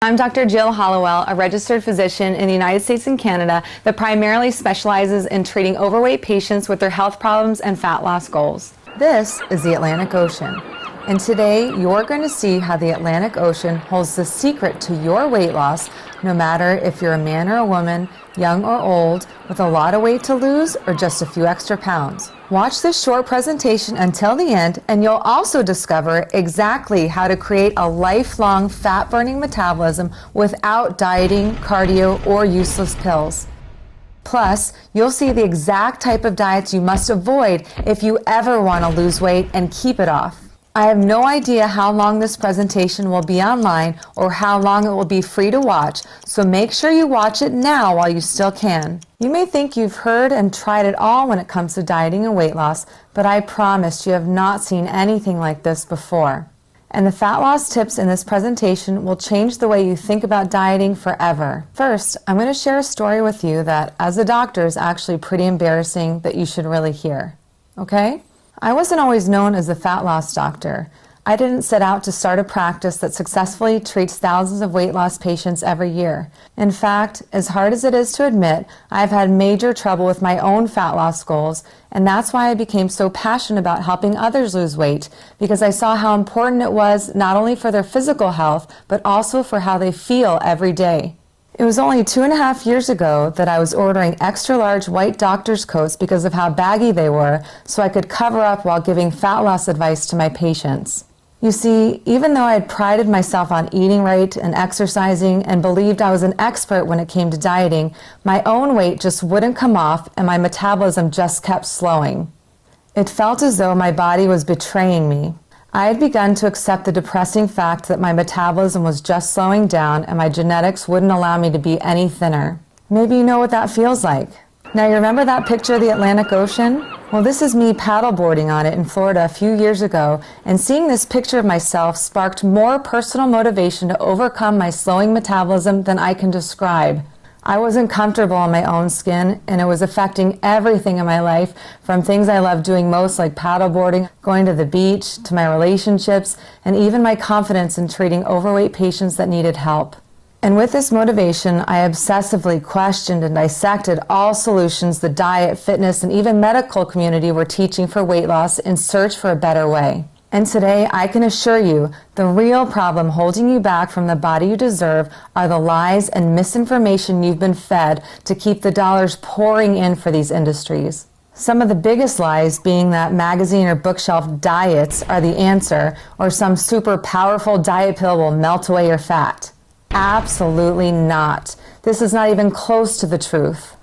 I'm Dr. Jill Hollowell, a registered physician in the United States and Canada that primarily specializes in treating overweight patients with their health problems and fat loss goals. This is the Atlantic Ocean, and today you're going to see how the Atlantic Ocean holds the secret to your weight loss, no matter if you're a man or a woman, young or old, with a lot of weight to lose or just a few extra pounds. Watch this short presentation until the end, and you'll also discover exactly how to create a lifelong fat-burning metabolism without dieting, cardio, or useless pills. Plus, you'll see the exact type of diets you must avoid if you ever want to lose weight and keep it off. I have no idea how long this presentation will be online or how long it will be free to watch, so make sure you watch it now while you still can. You may think you've heard and tried it all when it comes to dieting and weight loss, but I promise you have not seen anything like this before. And the fat loss tips in this presentation will change the way you think about dieting forever. First, I'm going to share a story with you that, as a doctor, is actually pretty embarrassing that you should really hear. Okay? I wasn't always known as a fat loss doctor. I didn't set out to start a practice that successfully treats thousands of weight loss patients every year. In fact, as hard as it is to admit, I've had major trouble with my own fat loss goals, and that's why I became so passionate about helping others lose weight, because I saw how important it was not only for their physical health, but also for how they feel every day. It was only 2.5 years ago that I was ordering extra large white doctor's coats because of how baggy they were, so I could cover up while giving fat loss advice to my patients. You see, even though I had prided myself on eating right and exercising and believed I was an expert when it came to dieting, my own weight just wouldn't come off and my metabolism just kept slowing. It felt as though my body was betraying me. I had begun to accept the depressing fact that my metabolism was just slowing down and my genetics wouldn't allow me to be any thinner. Maybe you know what that feels like. Now, you remember that picture of the Atlantic Ocean? Well, this is me paddleboarding on it in Florida a few years ago, and seeing this picture of myself sparked more personal motivation to overcome my slowing metabolism than I can describe. I wasn't comfortable in my own skin, and it was affecting everything in my life, from things I love doing most like paddleboarding, going to the beach, to my relationships, and even my confidence in treating overweight patients that needed help. And with this motivation, I obsessively questioned and dissected all solutions the diet, fitness, and even medical community were teaching for weight loss in search for a better way. And today, I can assure you, the real problem holding you back from the body you deserve are the lies and misinformation you've been fed to keep the dollars pouring in for these industries. Some of the biggest lies being that magazine or bookshelf diets are the answer, or some super powerful diet pill will melt away your fat. Absolutely not. This is not even close to the truth.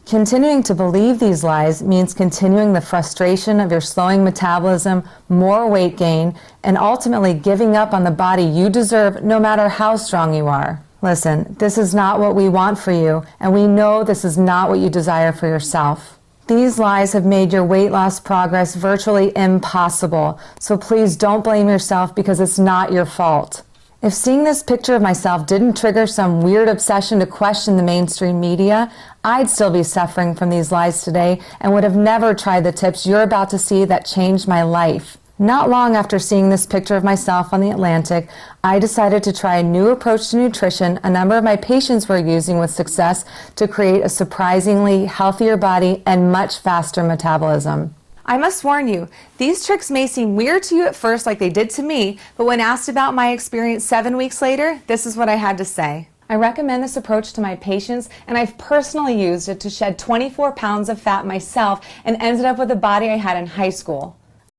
Continuing to believe these lies means continuing the frustration of your slowing metabolism, more weight gain, and ultimately giving up on the body you deserve no matter how strong you are. Listen, this is not what we want for you, and we know this is not what you desire for yourself. These lies have made your weight loss progress virtually impossible, so please don't blame yourself because it's not your fault. If seeing this picture of myself didn't trigger some weird obsession to question the mainstream media, I'd still be suffering from these lies today and would have never tried the tips you're about to see that changed my life. Not long after seeing this picture of myself on the Atlantic, I decided to try a new approach to nutrition a number of my patients were using with success to create a surprisingly healthier body and much faster metabolism. I must warn you, these tricks may seem weird to you at first like they did to me, but when asked about my experience 7 weeks later, this is what I had to say. I recommend this approach to my patients, and I've personally used it to shed 24 pounds of fat myself and ended up with the body I had in high school.